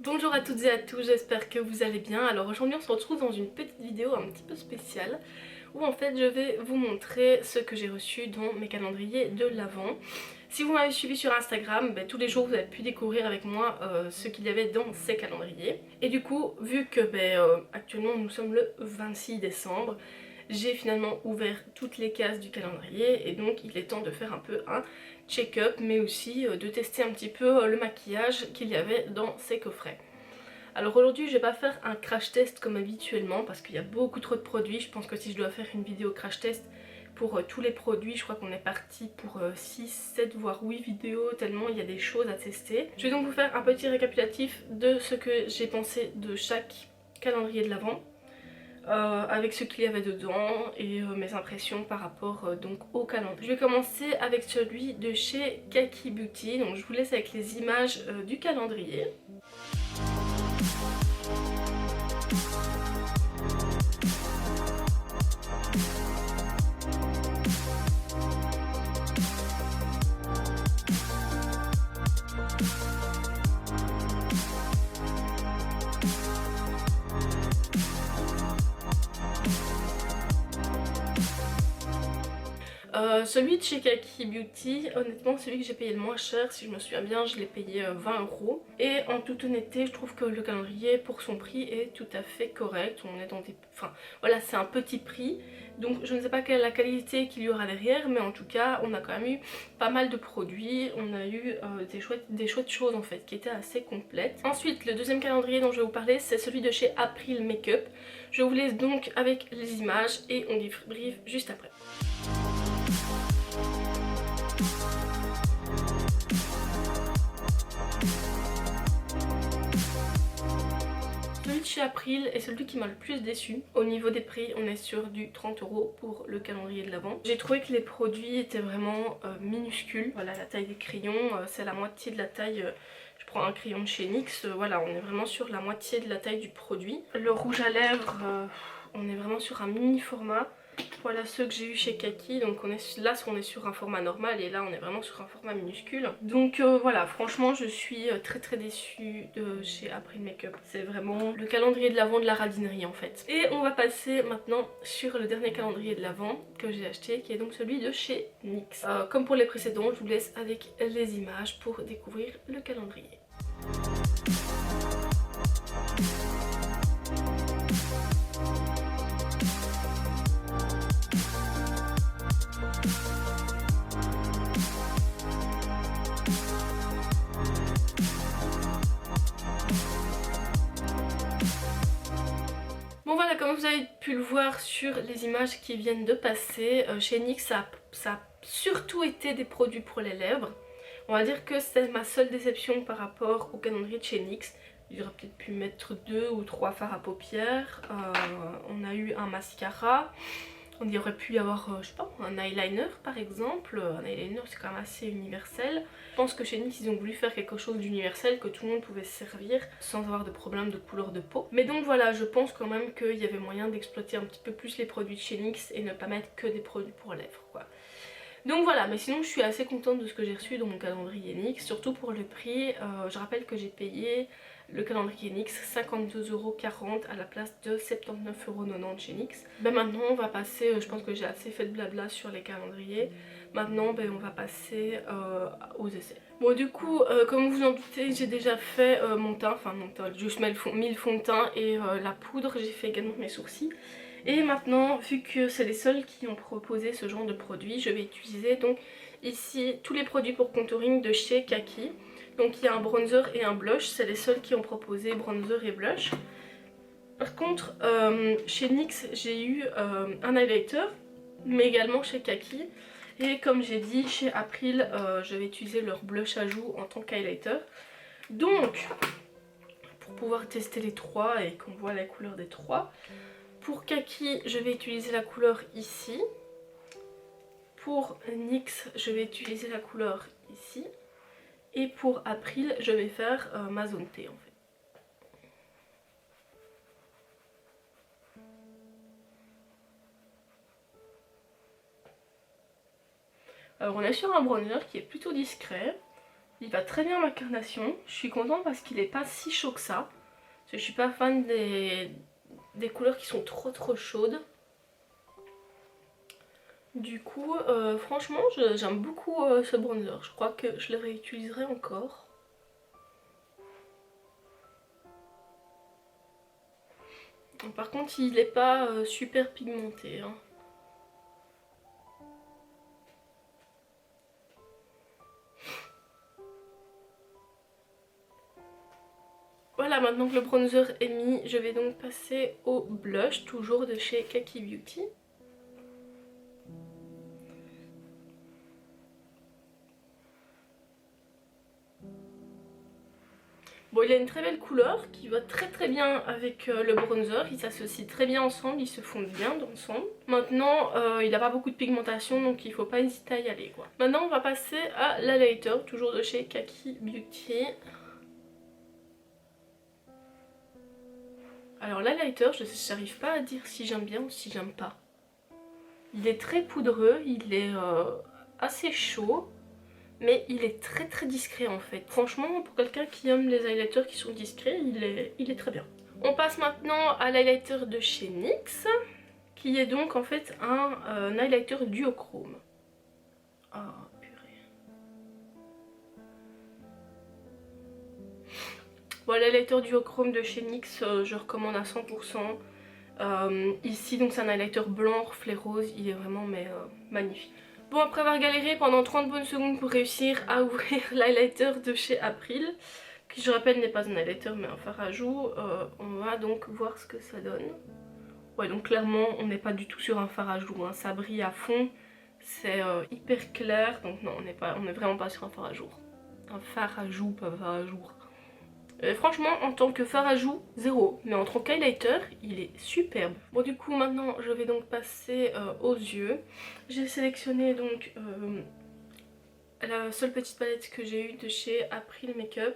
Bonjour à toutes et à tous, j'espère que vous allez bien. Alors aujourd'hui on se retrouve dans une petite vidéo un petit peu spéciale où en fait je vais vous montrer ce que j'ai reçu dans mes calendriers de l'Avent. Si vous m'avez suivi sur Instagram, tous les jours vous avez pu découvrir avec moi ce qu'il y avait dans ces calendriers. Et du coup, vu que actuellement nous sommes le 26 décembre, j'ai finalement ouvert toutes les cases du calendrier et donc il est temps de faire un peu un check-up mais aussi de tester un petit peu le maquillage qu'il y avait dans ces coffrets. Alors aujourd'hui je vais pas faire un crash test comme habituellement parce qu'il y a beaucoup trop de produits. Je pense que si je dois faire une vidéo crash test pour tous les produits, je crois qu'on est parti pour 6, 7 voire 8 vidéos tellement il y a des choses à tester. Je vais donc vous faire un petit récapitulatif de ce que j'ai pensé de chaque calendrier de l'Avent. Avec ce qu'il y avait dedans et mes impressions par rapport donc au calendrier. Je vais commencer avec celui de chez Kaki Beauty, donc je vous laisse avec les images du calendrier. Celui de chez Kaki Beauty, honnêtement celui que j'ai payé le moins cher, si je me souviens bien, je l'ai payé 20 €. Et en toute honnêteté, je trouve que le calendrier pour son prix est tout à fait correct. On est dans des... Enfin voilà, c'est un petit prix, donc je ne sais pas quelle est la qualité qu'il y aura derrière, mais en tout cas on a quand même eu pas mal de produits, on a eu des chouettes choses en fait, qui étaient assez complètes. Ensuite, le deuxième calendrier dont je vais vous parler, c'est celui de chez April Makeup. Je vous laisse donc avec les images et on débrief juste après. Celui de chez April est celui qui m'a le plus déçu. Au niveau des prix, on est sur du 30 € pour le calendrier de l'Avent. J'ai trouvé que les produits étaient vraiment minuscules. Voilà, la taille des crayons, c'est la moitié de la taille. Je prends un crayon de chez NYX, voilà, on est vraiment sur la moitié de la taille du produit. Le rouge à lèvres, on est vraiment sur un mini format. Voilà ceux que j'ai eu chez Kaki, donc on est sur un format normal et là on est vraiment sur un format minuscule. Donc voilà, franchement je suis très déçue de chez April Makeup. C'est vraiment le calendrier de l'Avent de la radinerie en fait. Et on va passer maintenant sur le dernier calendrier de l'Avent que j'ai acheté, qui est donc celui de chez NYX. Comme pour les précédents, je vous laisse avec les images pour découvrir le calendrier. Bon voilà, comme vous avez pu le voir sur les images qui viennent de passer, chez NYX ça a surtout été des produits pour les lèvres. On va dire que c'est ma seule déception par rapport au calendrier de chez NYX. J'aurais peut-être pu mettre 2 ou 3 fards à paupières. On a eu un mascara. On y aurait pu y avoir, je sais pas, un eyeliner par exemple. Un eyeliner c'est quand même assez universel. Je pense que chez NYX ils ont voulu faire quelque chose d'universel que tout le monde pouvait se servir sans avoir de problème de couleur de peau. Mais donc voilà, je pense quand même qu'il y avait moyen d'exploiter un petit peu plus les produits de chez NYX et ne pas mettre que des produits pour lèvres quoi. Donc voilà, mais sinon je suis assez contente de ce que j'ai reçu dans mon calendrier NYX, surtout pour le prix. Je rappelle que j'ai payé le calendrier NYX 52,40 € à la place de 79,90 € chez NYX. Maintenant on va passer, je pense que j'ai assez fait de blabla sur les calendriers. Maintenant on va passer aux essais. Bon du coup, comme vous en doutez, j'ai déjà fait mon teint, enfin mon teint, juste mis le fond de teint et la poudre. J'ai fait également mes sourcils. Et maintenant, vu que c'est les seuls qui ont proposé ce genre de produit, je vais utiliser donc ici tous les produits pour contouring de chez Kaki. Donc il y a un bronzer et un blush, c'est les seuls qui ont proposé bronzer et blush. Par contre, chez NYX j'ai eu un highlighter, mais également chez Kaki. Et comme j'ai dit, chez April, je vais utiliser leur blush à joues en tant qu'highlighter. Donc, pour pouvoir tester les trois et qu'on voit la couleur des trois, pour Kaki, je vais utiliser la couleur ici. Pour NYX, je vais utiliser la couleur ici. Et pour April, je vais faire ma zone T en fait. Alors on est sur un bronzer qui est plutôt discret. Il va très bien à ma carnation. Je suis contente parce qu'il est pas si chaud que ça. Parce que je suis pas fan des couleurs qui sont trop chaudes. Du coup, franchement, j'aime beaucoup ce bronzer. Je crois que je le réutiliserai encore. Par contre, il n'est pas super pigmenté, hein. Voilà, maintenant que le bronzer est mis, je vais donc passer au blush, toujours de chez Kaki Beauty. Bon, il a une très belle couleur qui va très bien avec le bronzer, ils s'associent très bien ensemble, ils se fondent bien ensemble. Maintenant, il n'a pas beaucoup de pigmentation, donc il ne faut pas hésiter à y aller, quoi. Maintenant, on va passer à l'highlighter, toujours de chez Kaki Beauty. Alors l'highlighter, je n'arrive pas à dire si j'aime bien ou si j'aime pas. Il est très poudreux, il est assez chaud, mais il est très discret en fait. Franchement, pour quelqu'un qui aime les highlighters qui sont discrets, il est très bien. On passe maintenant à l'highlighter de chez NYX, qui est donc en fait un highlighter duochrome. Ah, purée. Bon, l'highlighter duochrome de chez NYX, je recommande à 100%. Ici, donc c'est un highlighter blanc, reflet rose, il est vraiment magnifique. Bon, après avoir galéré pendant 30 bonnes secondes pour réussir à ouvrir l'highlighter de chez April, qui je rappelle n'est pas un highlighter mais un fard à joues, on va donc voir ce que ça donne. Ouais, donc clairement on n'est pas du tout sur un fard à joues, hein. Ça brille à fond, c'est hyper clair, donc non, on n'est vraiment pas sur un fard à joues. Un fard à joues, pas un fard à jour. Franchement, en tant que fard à joues, zéro. Mais en tant qu'highlighter, il est superbe. Bon, du coup, maintenant, je vais donc passer aux yeux. J'ai sélectionné donc la seule petite palette que j'ai eue de chez April Makeup.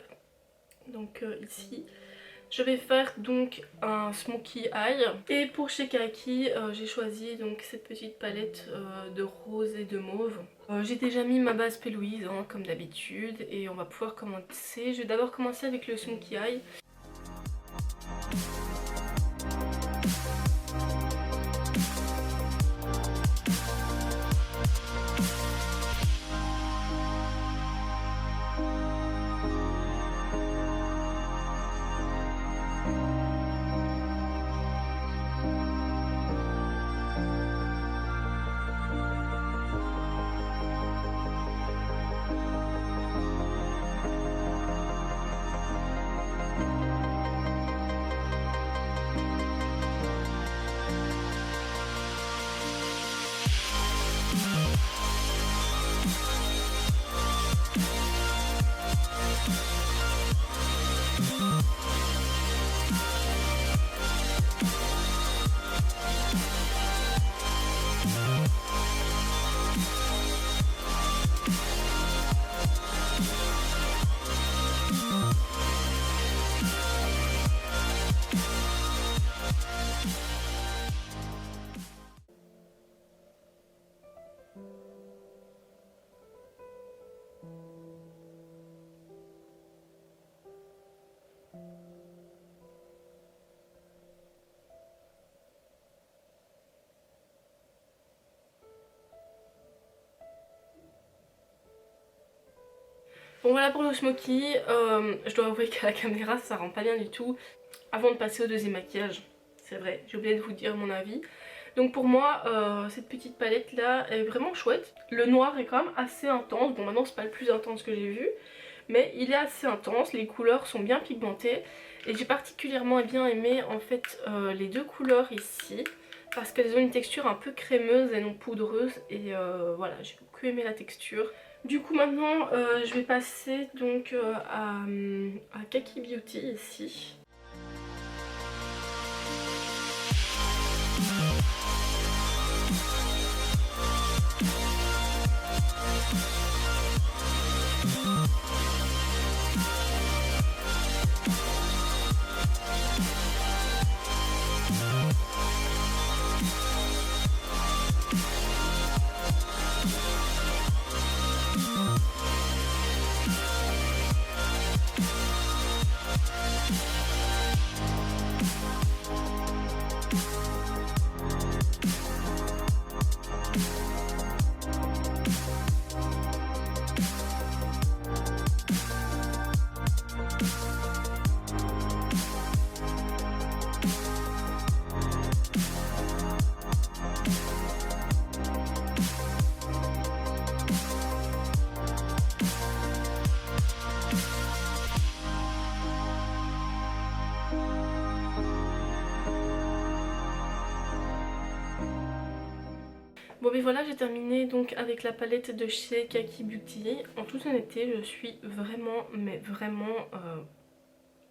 Donc ici. Je vais faire donc un smokey eye. Et pour chez Kaki, j'ai choisi donc cette petite palette de rose et de mauve. J'ai déjà mis ma base P. Louise, hein, comme d'habitude, et on va pouvoir commencer. Je vais d'abord commencer avec le smokey eye. Bon, voilà pour le smokey. Je dois avouer qu'à la caméra ça rend pas bien du tout. Avant de passer au deuxième maquillage, c'est vrai, j'ai oublié de vous dire mon avis. Donc pour moi, cette petite palette là est vraiment chouette. Le noir est quand même assez intense. Bon, maintenant c'est pas le plus intense que j'ai vu, mais il est assez intense. Les couleurs sont bien pigmentées. Et j'ai particulièrement bien aimé en fait les deux couleurs ici, parce qu'elles ont une texture un peu crémeuse et non poudreuse. Et voilà, j'ai beaucoup aimé la texture. Du coup maintenant je vais passer donc à Kaki Beauty ici. mais voilà, j'ai terminé donc avec la palette de chez Kaki Beauty. En toute honnêteté, je suis vraiment, mais vraiment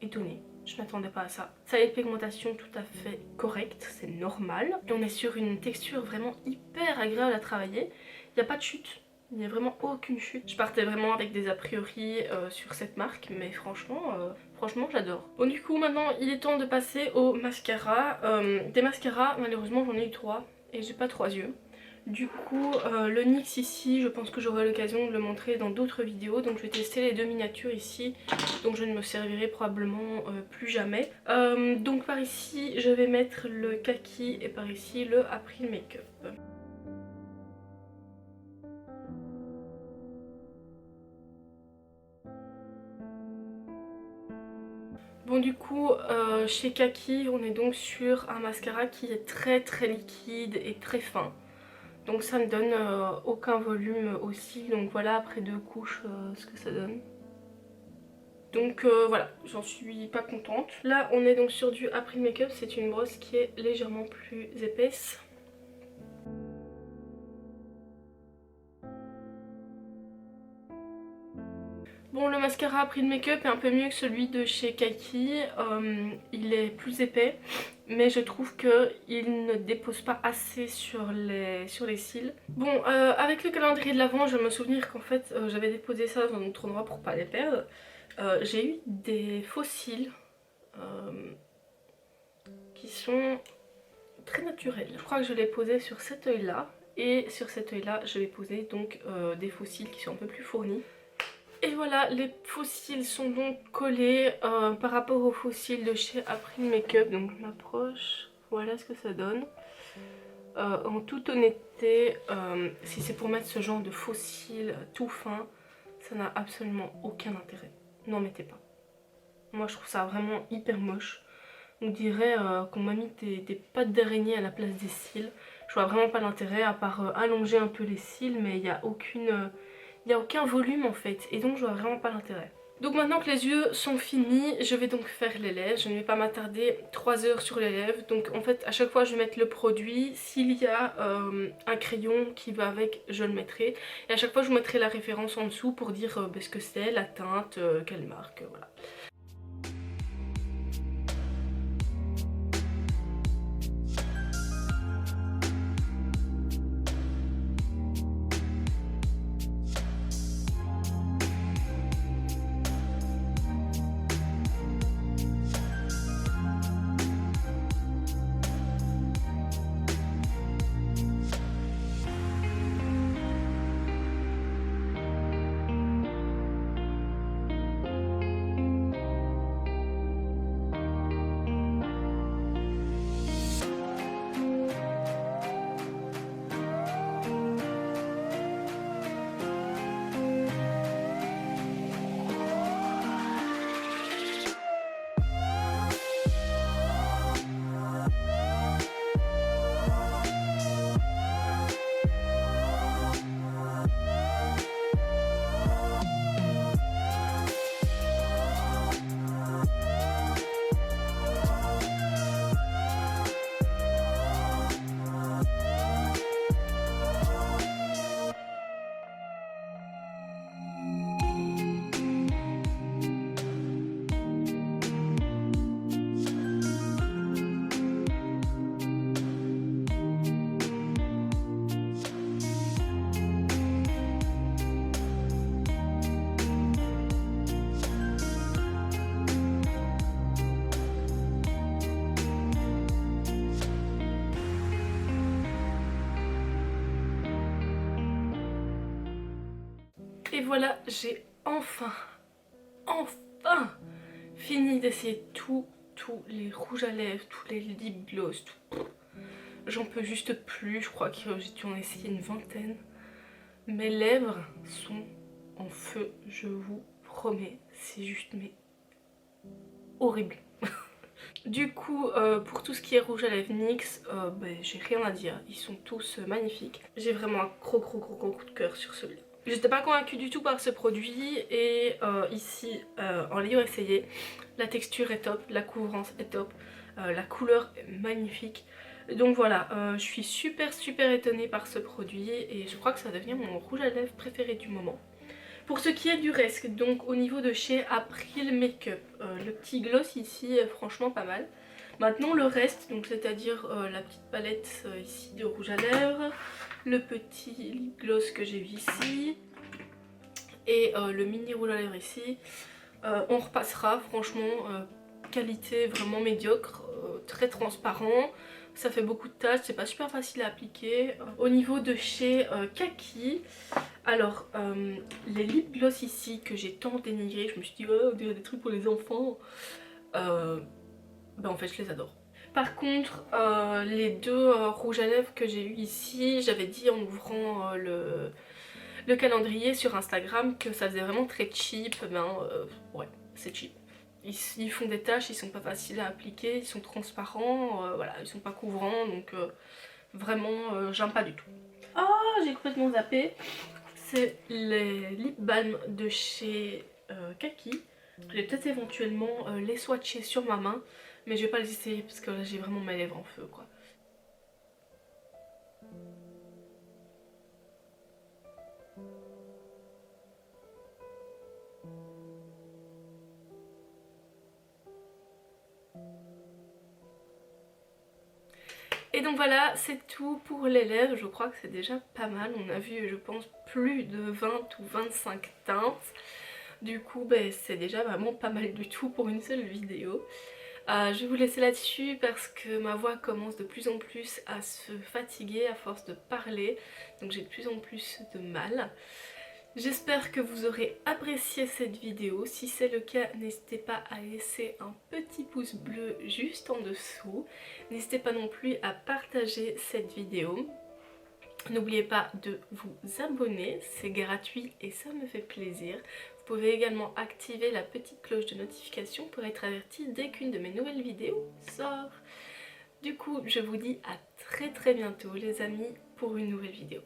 étonnée. Je m'attendais pas à ça. Ça a une pigmentation tout à fait correcte, c'est normal. Et on est sur une texture vraiment hyper agréable à travailler. Il n'y a pas de chute. Il n'y a vraiment aucune chute. Je partais vraiment avec des a priori sur cette marque, mais franchement, j'adore. Bon, du coup maintenant il est temps de passer au mascara. Des mascaras, malheureusement j'en ai eu 3 et j'ai pas 3 yeux. Du coup le NYX ici, je pense que j'aurai l'occasion de le montrer dans d'autres vidéos. Donc je vais tester les 2 miniatures ici, donc je ne me servirai probablement plus jamais. Donc par ici je vais mettre le kaki et par ici le April Makeup. Bon, du coup chez Kaki on est donc sur un mascara qui est très liquide et très fin. Donc ça ne donne aucun volume aussi. Donc voilà, après 2 couches ce que ça donne. Donc voilà, j'en suis pas contente. Là on est donc sur du April Makeup, c'est une brosse qui est légèrement plus épaisse. Bon, le mascara April Makeup est un peu mieux que celui de chez Kaki, il est plus épais, mais je trouve qu'il ne dépose pas assez sur les cils. Bon, avec le calendrier de l'Avent, je me souvenir qu'en fait j'avais déposé ça dans un autre endroit pour pas les perdre. J'ai eu des faux cils qui sont très naturels. Je crois que je l'ai posé sur cet œil là, et sur cet œil là je vais poser donc des faux cils qui sont un peu plus fournis. Et voilà, les faux cils sont donc collés par rapport aux faux cils de chez April Makeup. Donc je m'approche, voilà ce que ça donne. En toute honnêteté, si c'est pour mettre ce genre de faux cils tout fin, ça n'a absolument aucun intérêt. N'en mettez pas. Moi je trouve ça vraiment hyper moche. On dirait qu'on m'a mis des pattes d'araignée à la place des cils. Je vois vraiment pas l'intérêt à part allonger un peu les cils, mais il n'y a aucun volume en fait, et donc je vois vraiment pas l'intérêt. Donc maintenant que les yeux sont finis, je vais donc faire les lèvres. Je ne vais pas m'attarder 3 heures sur les lèvres. Donc en fait à chaque fois je vais mettre le produit. S'il y a un crayon qui va avec, je le mettrai. Et à chaque fois je vous mettrai la référence en dessous pour dire ce que c'est, la teinte, quelle marque, voilà. Et voilà, j'ai enfin fini d'essayer tous les rouges à lèvres, tous les lip gloss, tout. J'en peux juste plus, je crois que j'ai dû en essayer une vingtaine. Mes lèvres sont en feu, je vous promets, c'est juste mais horrible. Du coup, pour tout ce qui est rouge à lèvres NYX, j'ai rien à dire, ils sont tous magnifiques. J'ai vraiment un gros coup de cœur sur celui-là. J'étais pas convaincue du tout par ce produit et ici, en l'ayant essayé, la texture est top, la couvrance est top, la couleur est magnifique. Donc voilà, je suis super étonnée par ce produit et je crois que ça devient mon rouge à lèvres préféré du moment. Pour ce qui est du reste, donc au niveau de chez April Makeup, le petit gloss ici est franchement pas mal. Maintenant le reste, donc c'est-à-dire la petite palette ici de rouge à lèvres, le petit lip gloss que j'ai vu ici et le mini rouge à lèvres ici, on repassera. Franchement qualité vraiment médiocre, très transparent. Ça fait beaucoup de taches, c'est pas super facile à appliquer. Au niveau de chez Kaki, alors les lip gloss ici que j'ai tant dénigré, je me suis dit oh, on dirait des trucs pour les enfants. Ben en fait je les adore. Par contre les deux rouges à lèvres que j'ai eu ici, j'avais dit en ouvrant le calendrier sur Instagram que ça faisait vraiment très cheap. Ben ouais, c'est cheap. Ils font des taches, ils sont pas faciles à appliquer, ils sont transparents, voilà, ils sont pas couvrants, donc vraiment j'aime pas du tout. Oh, j'ai complètement zappé. C'est les lip balm de chez Kaki. Je vais peut-être éventuellement les swatcher sur ma main, mais je vais pas les essayer parce que là j'ai vraiment mes lèvres en feu quoi. Et donc voilà, c'est tout pour les lèvres, je crois que c'est déjà pas mal. On a vu, je pense, plus de 20 ou 25 teintes. Du coup, ben, c'est déjà vraiment pas mal du tout pour une seule vidéo. Je vais vous laisser là-dessus parce que ma voix commence de plus en plus à se fatiguer à force de parler. Donc j'ai de plus en plus de mal. J'espère que vous aurez apprécié cette vidéo. Si c'est le cas, n'hésitez pas à laisser un petit pouce bleu juste en dessous. N'hésitez pas non plus à partager cette vidéo. N'oubliez pas de vous abonner, c'est gratuit et ça me fait plaisir. Vous pouvez également activer la petite cloche de notification pour être averti dès qu'une de mes nouvelles vidéos sort. Du coup, je vous dis à très bientôt les amis pour une nouvelle vidéo.